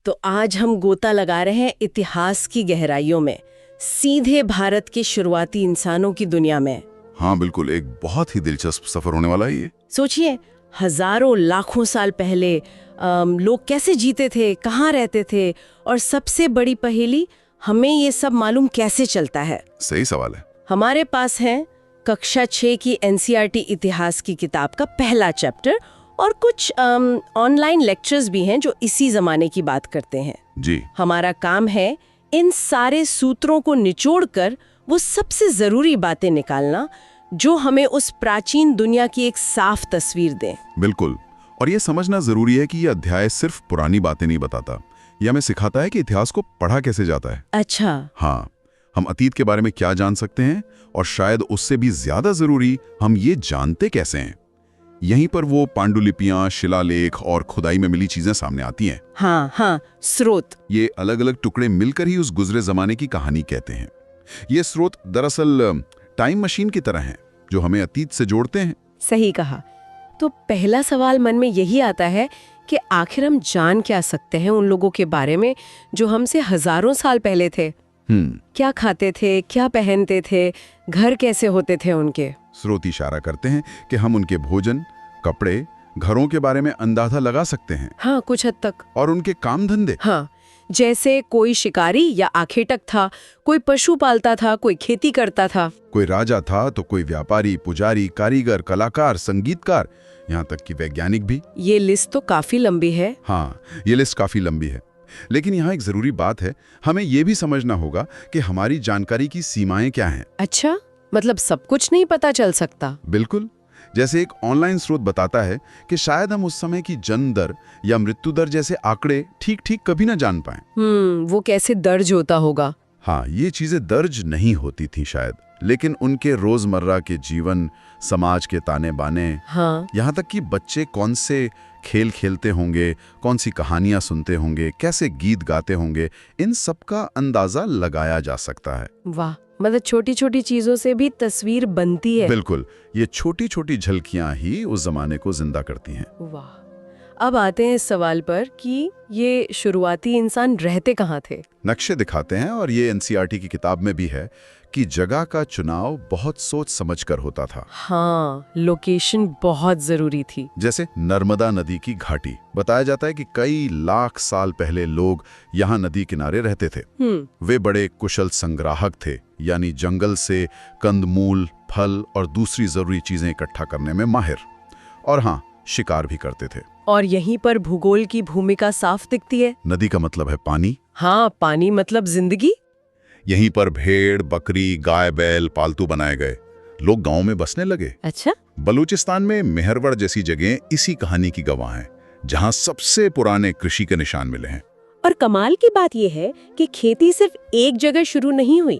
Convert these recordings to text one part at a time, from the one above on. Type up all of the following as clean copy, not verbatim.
तो आज हम गोता लगा रहे हैं इतिहास की गहराइयों में, सीधे भारत के शुरुआती इंसानों की दुनिया में। हाँ बिल्कुल, एक बहुत ही दिलचस्प सफर होने वाला है ये। सोचिए, हजारों लाखों साल पहले लोग कैसे जीते थे, कहाँ रहते थे, और सबसे बड़ी पहेली, हमें ये सब मालूम कैसे चलता है? सही सवाल है। हमारे पास है कक्षा 6 की एनसीईआरटी इतिहास की किताब का पहला चैप्टर और कुछ ऑनलाइन लेक्चर्स भी हैं जो इसी जमाने की बात करते हैं। जी। हमारा काम है इन सारे सूत्रों को निचोड़कर वो सबसे जरूरी बातें निकालना जो हमें उस प्राचीन दुनिया की एक साफ तस्वीर दें। बिल्कुल, और ये समझना जरूरी है कि ये अध्याय सिर्फ पुरानी बातें नहीं बताता, यह हमें सिखाता है कि इतिहास को पढ़ा कैसे जाता है। अच्छा। हाँ, हम अतीत के बारे में क्या जान सकते हैं और शायद उससे भी ज्यादा जरूरी, हम ये जानते कैसे हैं। यहीं पर वो पांडुलिपियां, शिलालेख और खुदाई में मिली चीजें सामने आती हैं। हाँ, स्रोत। ये अलग अलग टुकड़े मिलकर ही उस गुजरे जमाने की कहानी कहते हैं। ये स्रोत दरअसल टाइम मशीन की तरह हैं, जो हमें अतीत से जोड़ते हैं। सही कहा। तो पहला सवाल मन में यही आता है कि आखिर हम जान क्या सकते हैं उन लोगों के बारे में जो हमसे हजारों साल पहले थे। क्या खाते थे, क्या पहनते थे, घर कैसे होते थे उनके। स्रोत इशारा करते हैं कि हम उनके भोजन, कपड़े, घरों के बारे में अंदाजा लगा सकते हैं। हाँ, कुछ हद तक। और उनके काम धंधे। हाँ, जैसे कोई शिकारी या आखेटक था, कोई पशु पालता था, कोई खेती करता था, कोई राजा था तो कोई व्यापारी, पुजारी, कारीगर, कलाकार, संगीतकार, यहाँ तक कि वैज्ञानिक भी। ये लिस्ट तो काफी लंबी है। हाँ, ये लिस्ट काफी लंबी है, लेकिन यहाँ एक जरूरी बात है, हमें ये भी समझना होगा कि हमारी जानकारी की सीमाएं क्या हैं। अच्छा, मतलब सब कुछ नहीं पता चल सकता। बिल्कुल। जैसे एक ऑनलाइन स्रोत बताता है कि शायद हम उस समय की जन्म दर या मृत्यु दर जैसे आंकड़े ठीक ठीक कभी ना जान पाएं। वो कैसे दर्ज होता होगा? हाँ, ये चीजें दर्ज नहीं होती थी शायद, लेकिन उनके रोजमर्रा के जीवन, समाज के ताने बाने, हाँ, यहाँ तक कि बच्चे कौन से खेल खेलते होंगे, कौन सी कहानियां सुनते होंगे, कैसे गीत गाते होंगे, इन सब का अंदाजा लगाया जा सकता है। वाह, मतलब छोटी छोटी चीजों से भी तस्वीर बनती है। बिल्कुल, ये छोटी छोटी झलकियां ही उस जमाने को जिंदा करती हैं। वाह। अब आते हैं इस सवाल पर कि ये शुरुआती इंसान रहते कहाँ थे। नक्शे दिखाते हैं, और ये एनसीईआरटी की किताब में भी है कि जगह का चुनाव बहुत सोच समझकर होता था। हाँ, लोकेशन बहुत जरूरी थी। जैसे नर्मदा नदी की घाटी, बताया जाता है कि कई लाख साल पहले लोग यहाँ नदी किनारे रहते थे। वे बड़े कुशल संग्राहक थे, यानी जंगल से कंदमूल, फल और दूसरी जरूरी चीजें इकट्ठा करने में माहिर, और हाँ, शिकार भी करते थे। और यहीं पर भूगोल की भूमिका साफ दिखती है। नदी का मतलब है पानी। हाँ, पानी मतलब जिंदगी। यहीं पर भेड़, बकरी, गाय, बैल पालतू बनाए गए, लोग गांव में बसने लगे। अच्छा। बलूचिस्तान में मेहरवड़ जैसी जगह इसी कहानी की गवाह हैं, जहां सबसे पुराने कृषि के निशान मिले हैं। और कमाल की बात यह है कि खेती सिर्फ एक जगह शुरू नहीं हुई।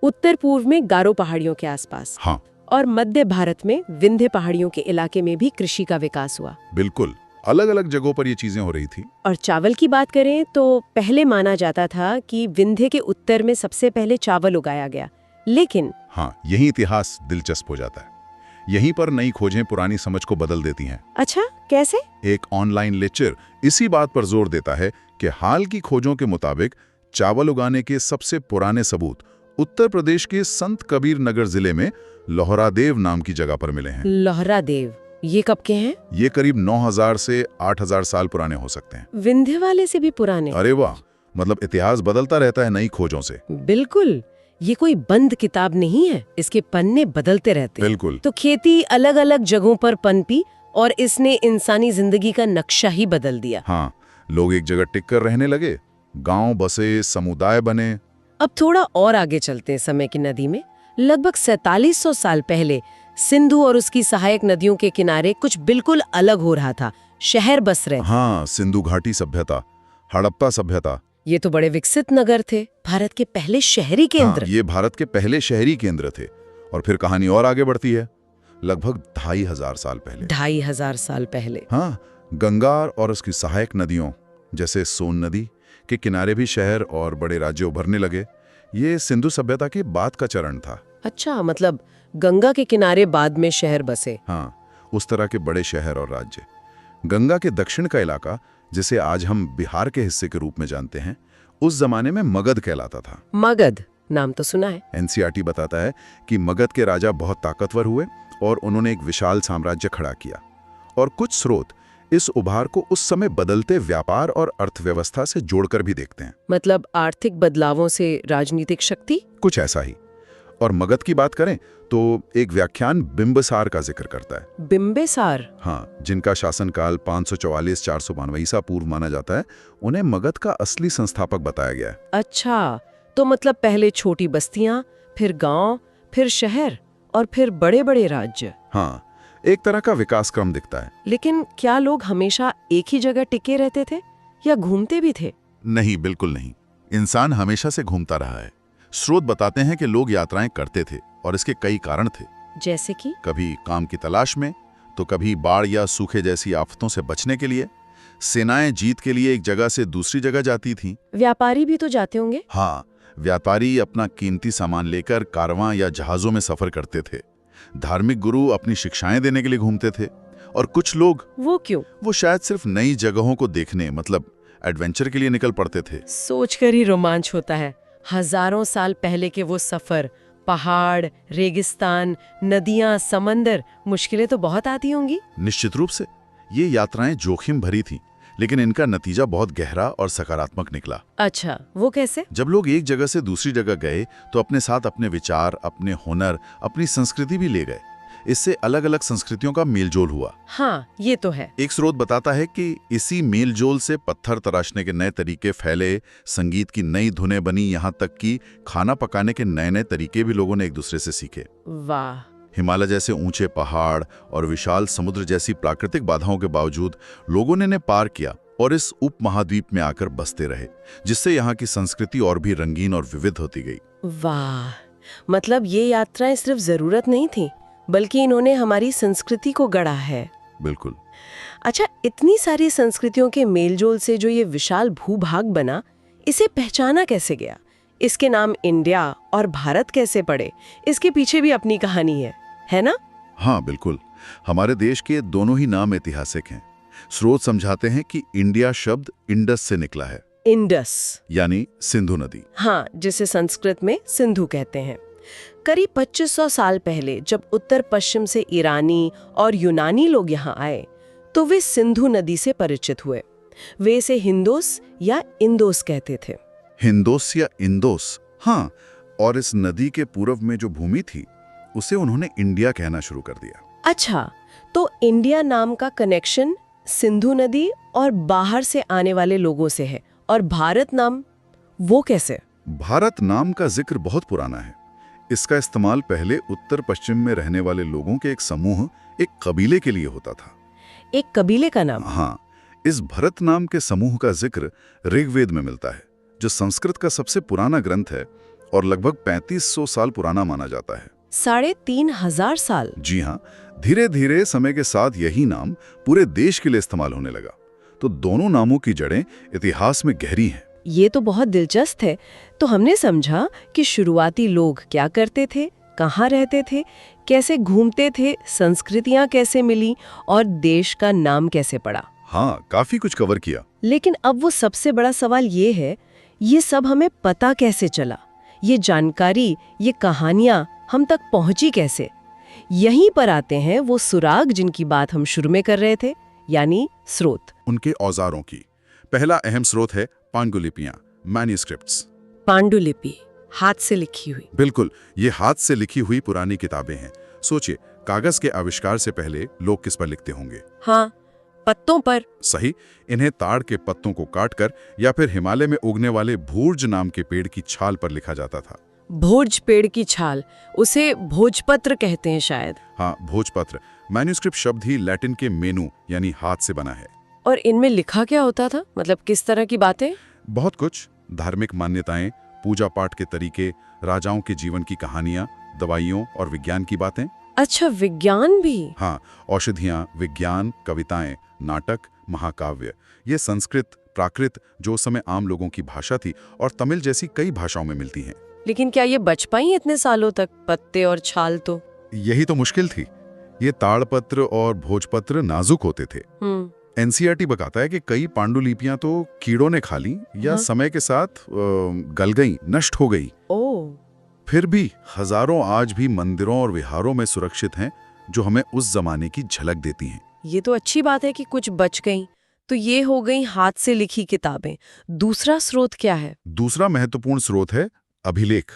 उत्तर पूर्व में गारो पहाड़ियों के आसपास, हाँ, और मध्य भारत में विंध्य पहाड़ियों के इलाके में भी कृषि का विकास हुआ। बिल्कुल, अलग अलग जगहों पर ये चीजें हो रही थी। और चावल की बात करें तो पहले माना जाता था कि विंध्य के उत्तर में सबसे पहले चावल उगाया गया, लेकिन हाँ, यही इतिहास दिलचस्प हो जाता है। यहीं पर नई खोजें पुरानी समझ को बदल देती हैं। अच्छा, कैसे? एक ऑनलाइन लेक्चर इसी बात पर जोर देता है कि हाल की खोजों के मुताबिक चावल उगाने के सबसे पुराने सबूत उत्तर प्रदेश के संत कबीर नगर जिले में लोहरादेव नाम की जगह पर मिले हैं। लोहरादेव, ये कब के हैं? ये करीब 9000 से 8000 साल पुराने हो सकते हैं। विंध्य वाले से भी पुराने? अरे वाह, मतलब इतिहास बदलता रहता है नई खोजों से। बिल्कुल, ये कोई बंद किताब नहीं है, इसके पन्ने बदलते रहते हैं। बिल्कुल। तो खेती अलग अलग जगहों पर पनपी और इसने इंसानी जिंदगी का नक्शा ही बदल दिया। हाँ, लोग एक जगह टिक कर रहने लगे, गांव बसे, समुदाय बने। अब थोड़ा और आगे चलते हैं समय की नदी में। लगभग 4700 साल पहले सिंधु और उसकी सहायक नदियों के किनारे कुछ बिल्कुल अलग हो रहा था, शहर बस रहे। हाँ, सिंधु घाटी सभ्यता, हड़प्पा सभ्यता। ये तो बड़े विकसित नगर थे, भारत के पहले शहरी केंद्र। हाँ, ये भारत के पहले शहरी केंद्र थे। और फिर कहानी और आगे बढ़ती है, लगभग 2500 साल पहले। 2500 साल पहले। हाँ, गंगा और उसकी सहायक नदियों जैसे सोन नदी के किनारे भी शहर और बड़े राज्य उभरने लगे। ये सिंधु सभ्यता के बाद का चरण था। अच्छा, मतलब गंगा के किनारे बाद में शहर बसे। हाँ, उस तरह के बड़े शहर और राज्य। गंगा के दक्षिण का इलाका जिसे आज हम बिहार के हिस्से के रूप में जानते हैं, उस जमाने में मगध कहलाता था। मगध नाम तो सुना है। एनसीईआरटी बताता है कि मगध के राजा बहुत ताकतवर हुए और उन्होंने एक विशाल साम्राज्य खड़ा किया। और कुछ स्रोत इस उभार को उस समय बदलते व्यापार और अर्थव्यवस्था से जोड़कर भी देखते हैं। मतलब आर्थिक बदलावों से राजनीतिक शक्ति? कुछ ऐसा ही। और मगध की बात करें तो एक व्याख्यान बिंबिसार का जिक्र करता है। बिंबिसार? हाँ, जिनका शासनकाल 544-492 ईसा पूर्व माना जाता है, उन्हें मगध का असली संस्थापक बताया गया है। अच्छा, तो मतलब पहले छोटी बस्तियां, फिर गांव, फिर शहर और फिर बड़े बड़े राज्य। हाँ, एक तरह का विकास क्रम दिखता है। लेकिन क्या लोग हमेशा एक ही जगह टिके रहते थे या घूमते भी थे? नहीं, बिल्कुल नहीं। इंसान हमेशा से घूमता रहा है। स्रोत बताते हैं कि लोग यात्राएं करते थे और इसके कई कारण थे। जैसे कि? कभी काम की तलाश में, तो कभी बाढ़ या सूखे जैसी आफतों से बचने के लिए। सेनाएं जीत के लिए एक जगह से दूसरी जगह जाती थीं। व्यापारी भी तो जाते होंगे? हाँ, व्यापारी अपना कीमती सामान लेकर कारवां या जहाजों में सफर करते थे। धार्मिक गुरु अपनी शिक्षाएं देने के लिए घूमते थे। और कुछ लोग, वो क्यों? वो शायद सिर्फ नई जगहों को देखने, मतलब एडवेंचर के लिए निकल पड़ते थे। सोचकर ही रोमांच होता है। हजारों साल पहले के वो सफर, पहाड़, रेगिस्तान, नदियां, समंदर, मुश्किलें तो बहुत आती होंगी। निश्चित रूप से ये यात्राएं जोखिम भरी थीं, लेकिन इनका नतीजा बहुत गहरा और सकारात्मक निकला। अच्छा, वो कैसे? जब लोग एक जगह से दूसरी जगह गए तो अपने साथ अपने विचार, अपने हुनर, अपनी संस्कृति भी ले गए। इससे अलग अलग संस्कृतियों का मेलजोल हुआ। हाँ, ये तो है। एक स्रोत बताता है कि इसी मेलजोल से पत्थर तराशने के नए तरीके फैले, संगीत की नई धुनें बनी, यहाँ तक कि खाना पकाने के नए नए तरीके भी लोगों ने एक दूसरे से सीखे। वाह। हिमालय जैसे ऊंचे पहाड़ और विशाल समुद्र जैसी प्राकृतिक बाधाओं के बावजूद लोगों ने इन्हें पार किया और इस उपमहाद्वीप में आकर बसते रहे, जिससे यहाँ की संस्कृति और भी रंगीन और विविध होती गई। वाह, मतलब ये यात्राएं सिर्फ जरूरत नहीं थी, बल्कि इन्होंने हमारी संस्कृति को गढ़ा है। बिल्कुल। अच्छा, इतनी सारी संस्कृतियों के मेलजोल से जो ये विशाल भूभाग बना, इसे पहचाना कैसे गया? इसके नाम इंडिया और भारत कैसे पड़े? इसके पीछे भी अपनी कहानी है ना? हाँ, बिल्कुल। हमारे देश के दोनों ही नाम ऐतिहासिक हैं। स्रोत समझाते हैं कि इंडिया शब्द इंडस से निकला है। इंडस यानी सिंधु नदी। हाँ, जिसे संस्कृत में सिंधु कहते हैं। करीब 2500 साल पहले जब उत्तर पश्चिम से ईरानी और यूनानी लोग यहाँ आए, तो वे सिंधु नदी से परिचित हुए। वे इसे हिंदोस या इंदोस कहते थे। हिंदोस या इंदोस, हाँ। और इस नदी के पूर्व में जो भूमि थी, उसे उन्होंने इंडिया कहना शुरू कर दिया। अच्छा, तो इंडिया नाम का कनेक्शन सिंधु नदी और बाहर से आने वाले लोगों से है, और भारत नाम वो कैसे? भारत नाम का जिक्र बहुत पुराना है। इसका इस्तेमाल पहले उत्तर पश्चिम में रहने वाले लोगों के एक समूह, एक कबीले के लिए होता था। एक कबीले का नाम? हाँ, इस भरत नाम के समूह का जिक्र ऋग्वेद में मिलता है, जो संस्कृत का सबसे पुराना ग्रंथ है और लगभग 3500 साल पुराना माना जाता है। 3500 साल? जी हाँ। धीरे धीरे समय के साथ यही नाम पूरे देश के लिए इस्तेमाल होने लगा। तो दोनों नामों की जड़ें इतिहास में गहरी हैं। ये तो बहुत दिलचस्प है। तो हमने समझा कि शुरुआती लोग क्या करते थे, कहाँ रहते थे, कैसे घूमते थे, संस्कृतियाँ कैसे मिली और देश का नाम कैसे पड़ा। हाँ, काफी कुछ कवर किया। लेकिन अब वो सबसे बड़ा सवाल ये है, ये सब हमें पता कैसे चला? ये जानकारी, ये कहानियाँ हम तक पहुँची कैसे? यहीं पर आते हैं वो सुराग जिनकी बात हम शुरू में कर रहे थे, यानी स्रोत। उनके औजारों की। पहला अहम स्रोत है पांडुलिपियां, मैन्युस्क्रिप्ट्स। पांडुलिपि, हाथ से लिखी हुई। बिल्कुल, ये हाथ से लिखी हुई पुरानी किताबें हैं। सोचिए, कागज के आविष्कार से पहले लोग किस पर लिखते होंगे? हाँ, पत्तों पर। सही। इन्हें ताड़ के पत्तों को काटकर या फिर हिमालय में उगने वाले भूर्ज नाम के पेड़ की छाल पर लिखा जाता था। भोज पेड़ की छाल, उसे भोजपत्र कहते हैं शायद। हाँ, भोजपत्र। मैन्युस्क्रिप्ट शब्द ही लैटिन के मेनू यानी हाथ से बना है। और इनमें लिखा क्या होता था? मतलब किस तरह की बातें? बहुत कुछ। धार्मिक मान्यताएं, पूजा पाठ के तरीके, राजाओं के जीवन की कहानियां, दवाइयों और विज्ञान की बातें। अच्छा, विज्ञान भी? हाँ, औषधियां, विज्ञान, कविताएं, नाटक, महाकाव्य। ये संस्कृत, प्राकृत, जो उस समय आम लोगों की भाषा थी, और तमिल जैसी कई भाषाओं में मिलती हैं। लेकिन क्या ये बच पाई इतने सालों तक, पत्ते और छाल तो? यही तो मुश्किल थी। ये ताड़पत्र और भोजपत्र नाजुक होते थे। एनसीईआरटी बताता है कि कई पांडुलिपियां तो कीड़ों ने खा ली या हाँ। समय के साथ गल गई, नष्ट हो गई। ओह, फिर भी हजारों आज भी मंदिरों और विहारों में सुरक्षित हैं, जो हमें उस जमाने की झलक देती हैं। ये तो अच्छी बात है कि कुछ बच गई। तो ये हो गई हाथ से लिखी किताबें। दूसरा स्रोत क्या है? दूसरा महत्वपूर्ण स्रोत है अभिलेख,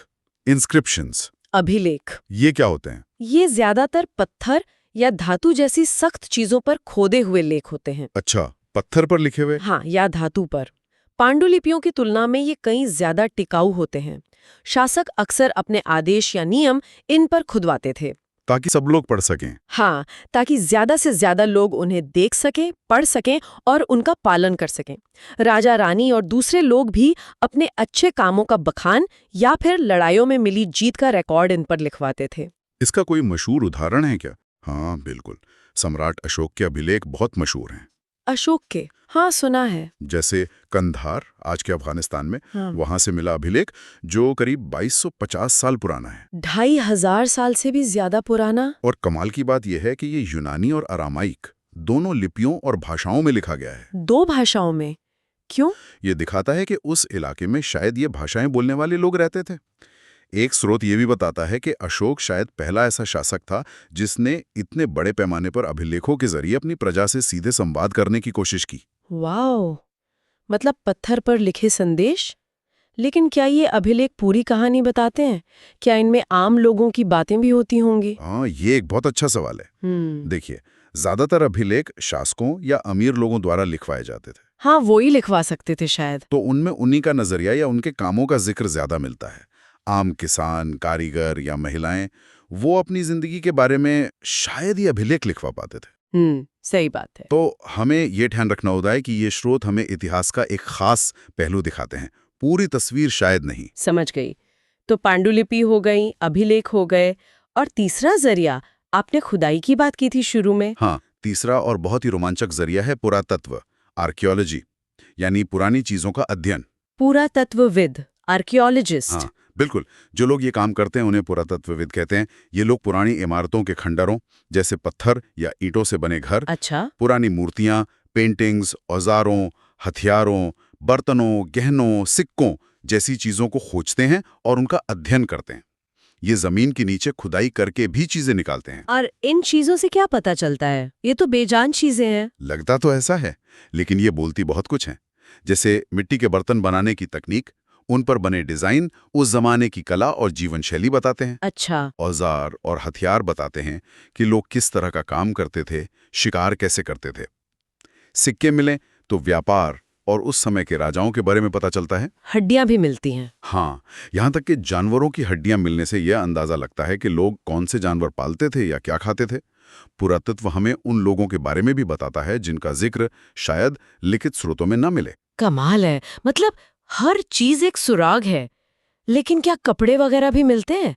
इंस्क्रिप्शंस। अभिलेख। ये क्या होते हैं? ये ज्यादातर पत्थर या धातु जैसी सख्त चीजों पर खोदे हुए लेख होते हैं। अच्छा, पत्थर पर लिखे हुए? हाँ, या धातु पर। पांडुलिपियों की तुलना में ये कहीं ज्यादा टिकाऊ होते हैं। शासक अक्सर अपने आदेश या नियम इन पर खुदवाते थे। ताकि सब लोग पढ़ सकें। हाँ, ताकि ज्यादा से ज्यादा लोग उन्हें देख सकें, पढ़ सकें और उनका पालन कर सकें। राजा रानी और दूसरे लोग भी अपने अच्छे कामों का बखान या फिर लड़ाइयों में मिली जीत का रिकॉर्ड इन पर लिखवाते थे। इसका कोई मशहूर उदाहरण है क्या? हाँ बिल्कुल, सम्राट अशोक के अभिलेख बहुत मशहूर हैं। अशोक के? हाँ, सुना है। जैसे कंधार, आज के अफगानिस्तान में, हाँ। वहां से मिला अभिलेख जो करीब 2250 साल पुराना है। 2500 साल से भी ज्यादा पुराना? और कमाल की बात यह है कि ये यूनानी और अरामाइक दोनों लिपियों और भाषाओं में लिखा गया है। 2 भाषाओं में? क्यों? ये दिखाता है कि उस इलाके में शायद ये भाषाएं बोलने वाले लोग रहते थे। एक स्रोत ये भी बताता है कि अशोक शायद पहला ऐसा शासक था जिसने इतने बड़े पैमाने पर अभिलेखों के जरिए अपनी प्रजा से सीधे संवाद करने की कोशिश की। वाओ! मतलब पत्थर पर लिखे संदेश? लेकिन क्या ये अभिलेख पूरी कहानी बताते हैं? क्या इनमें आम लोगों की बातें भी होती होंगी? हाँ, ये एक बहुत अच्छा सवाल है। देखिए, ज्यादातर अभिलेख शासकों या अमीर लोगों द्वारा लिखवाए जाते थे। हाँ, वो ही लिखवा सकते थे शायद। तो उनमें उन्हीं का नजरिया या उनके कामों का जिक्र ज्यादा मिलता है। आम किसान, कारीगर या महिलाएं वो अपनी जिंदगी के बारे में शायद ये अभिलेख लिखवा पाते थे। सही बात है। तो हमें ये ध्यान रखना होता है कि ये स्रोत हमें इतिहास का एक खास पहलू दिखाते हैं, पूरी तस्वीर शायद नहीं। समझ गई। तो पांडुलिपि हो गई, अभिलेख हो गए, और तीसरा जरिया आपने खुदाई की बात की थी शुरू में। हाँ, तीसरा और बहुत ही रोमांचक जरिया है पुरातत्व, आर्कियोलॉजी, यानी पुरानी चीजों का अध्ययन। पुरातत्वविद, आर्कियोलॉजिस्ट। हाँ बिल्कुल, जो लोग ये काम करते हैं उन्हें पुरातत्वविद कहते हैं। ये लोग पुरानी इमारतों के खंडरों, जैसे पत्थर या ईंटों से बने घर, अच्छा। पुरानी मूर्तियां, पेंटिंग्स, औजारों, हथियारों, बर्तनों, गहनों, सिक्कों जैसी चीजों को खोजते हैं और उनका अध्ययन करते हैं। ये जमीन के नीचे खुदाई करके भी चीजें निकालते हैं। और इन चीजों से क्या पता चलता है? ये तो बेजान चीजें हैं। लगता तो ऐसा है, लेकिन ये बोलती बहुत कुछ है। जैसे मिट्टी के बर्तन बनाने की तकनीक, उन पर बने डिजाइन उस जमाने की कला और जीवन शैली बताते हैं। अच्छा। औजार और हथियार बताते हैं कि लोग किस तरह का काम करते थे, शिकार कैसे करते थे। सिक्के मिलें तो व्यापार और उस समय के राजाओं के बारे में पता चलता है। हड्डियां भी मिलती हैं। हाँ, यहाँ तक कि जानवरों की हड्डियां मिलने से यह अंदाजा लगता है कि लोग कौन से जानवर पालते थे या क्या खाते थे। पुरातत्व हमें उन लोगों के बारे में भी बताता है जिनका जिक्र शायद लिखित स्रोतों में न मिले। कमाल है, मतलब हर चीज एक सुराग है। लेकिन क्या कपड़े वगैरह भी मिलते हैं?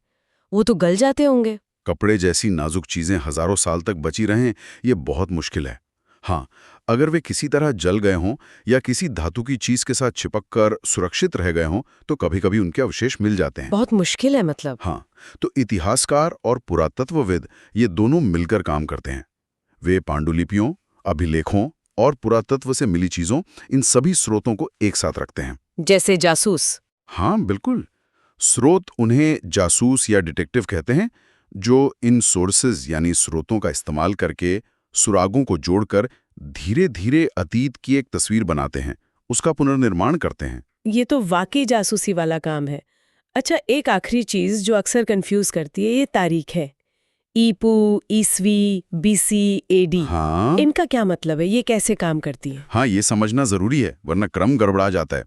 वो तो गल जाते होंगे। कपड़े जैसी नाजुक चीजें हजारों साल तक बची रहें, ये बहुत मुश्किल है। हाँ, अगर वे किसी तरह जल गए हों या किसी धातु की चीज के साथ चिपक कर सुरक्षित रह गए हों तो कभी-कभी उनके अवशेष मिल जाते हैं। बहुत मुश्किल है मतलब। हाँ, तो इतिहासकार और पुरातत्वविद ये दोनों मिलकर काम करते हैं। वे पांडुलिपियों, अभिलेखों और पुरातत्व से मिली चीजों, इन सभी स्रोतों को एक साथ रखते हैं। जैसे जासूस। हाँ बिल्कुल, स्रोत उन्हें जासूस या डिटेक्टिव कहते हैं, जो इन सोर्सेज यानी स्रोतों का इस्तेमाल करके सुरागों को जोड़कर धीरे धीरे अतीत की एक तस्वीर बनाते हैं, उसका पुनर्निर्माण करते हैं। ये तो वाकई जासूसी वाला काम है। अच्छा, एक आखिरी चीज जो अक्सर कंफ्यूज करती है, ये तारीख है। ईपू, ईसवी, बीसी, एडी। हाँ, इनका क्या मतलब है? ये कैसे काम करती है? हाँ, ये समझना जरूरी है, वरना क्रम गड़बड़ा जाता है।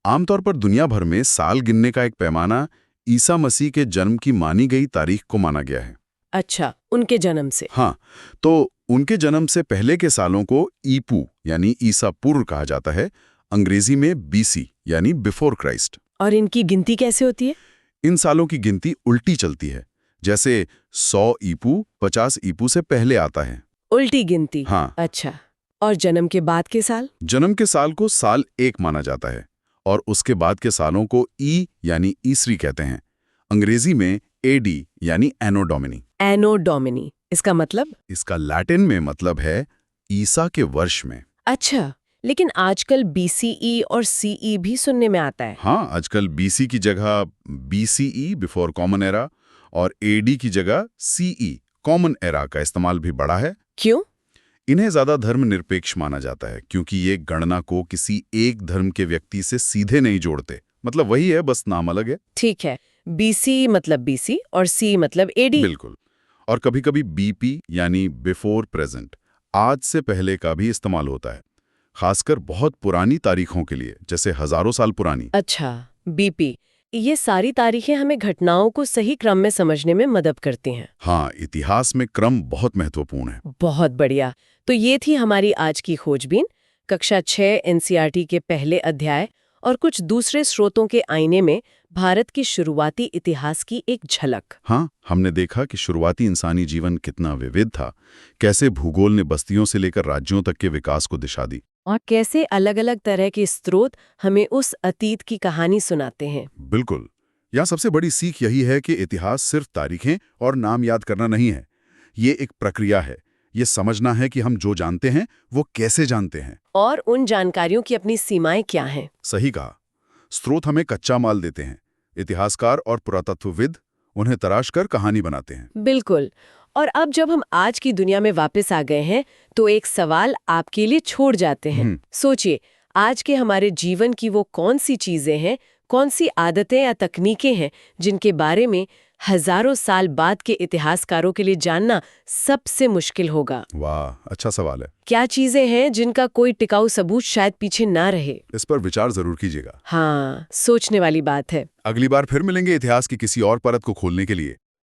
आमतौर पर दुनिया भर में साल गिनने का एक पैमाना ईसा मसीह के जन्म की मानी गई तारीख को माना गया है। अच्छा, उनके जन्म से। हाँ, तो उनके जन्म से पहले के सालों को ईपू यानी ईसा पूर्व कहा जाता है, अंग्रेजी में बीसी यानी बिफोर क्राइस्ट। और इनकी गिनती कैसे होती है? इन सालों की गिनती उल्टी चलती है, जैसे 100 ईपू 50 ईपू से पहले आता है। उल्टी गिनती। हाँ। अच्छा, और जन्म के बाद के साल? जन्म के साल को साल 1 माना जाता है और उसके बाद के सालों को ई यानी ईसरी कहते हैं। अंग्रेजी में एडी यानी एनो डोमिनी। एनो डोमिनी, इसका मतलब? इसका लैटिन में मतलब है ईसा के वर्ष में। अच्छा, लेकिन आजकल BCE और CE भी सुनने में आता है। हाँ, आजकल BC की जगह BCE बिफोर कॉमन एरा और AD की जगह CE कॉमन एरा का इस्तेमाल भी बढ़ा है। क्यों? इन्हें ज्यादा धर्मनिरपेक्ष माना जाता है क्योंकि ये गणना को किसी एक धर्म के व्यक्ति से सीधे नहीं जोड़ते। मतलब वही है, बस नाम अलग है। ठीक है, BC मतलब BC और C मतलब AD। बिल्कुल। और कभी-कभी BP यानी बिफोर प्रेजेंट, आज से पहले का भी इस्तेमाल होता है, खासकर बहुत पुरानी तारीखों के लिए, जैसे हजारों साल पुरानी। अच्छा, BP। ये सारी तारीखें हमें घटनाओं को सही क्रम में समझने में मदद करती हैं। हाँ, इतिहास में क्रम बहुत महत्वपूर्ण है। बहुत बढ़िया। तो ये थी हमारी आज की खोजबीन, कक्षा 6 NCERT के पहले अध्याय और कुछ दूसरे स्रोतों के आईने में भारत की शुरुआती इतिहास की एक झलक। हाँ, हमने देखा कि शुरुआती इंसानी जीवन कितना विविध था, कैसे भूगोल ने बस्तियों से लेकर राज्यों तक के विकास को दिशा दी, और कैसे अलग अलग तरह के स्रोत हमें उस अतीत की कहानी सुनाते हैं। बिल्कुल। यहाँ सबसे बड़ी सीख यही है कि इतिहास सिर्फ तारीखें और नाम याद करना नहीं है, ये एक प्रक्रिया है। ये समझना है कि हम जो जानते हैं वो कैसे जानते हैं, और उन जानकारियों की अपनी सीमाएं क्या हैं। सही कहा। स्रोत हमें कच्चा माल देते हैं, इतिहासकार और पुरातत्वविद उन्हें तराश कर कहानी बनाते हैं। बिल्कुल। और अब जब हम आज की दुनिया में वापस आ गए हैं तो एक सवाल आपके लिए छोड़ जाते हैं। सोचिए, आज के हमारे जीवन की वो कौन सी चीजें हैं, कौन सी आदतें या तकनीकें हैं जिनके बारे में हजारों साल बाद के इतिहासकारों के लिए जानना सबसे मुश्किल होगा। वाह, अच्छा सवाल है। क्या चीजें हैं जिनका कोई टिकाऊ सबूत शायद पीछे ना रहे। इस पर विचार जरूर कीजिएगा। हाँ, सोचने वाली बात है। अगली बार फिर मिलेंगे इतिहास की किसी और परत को खोलने के लिए।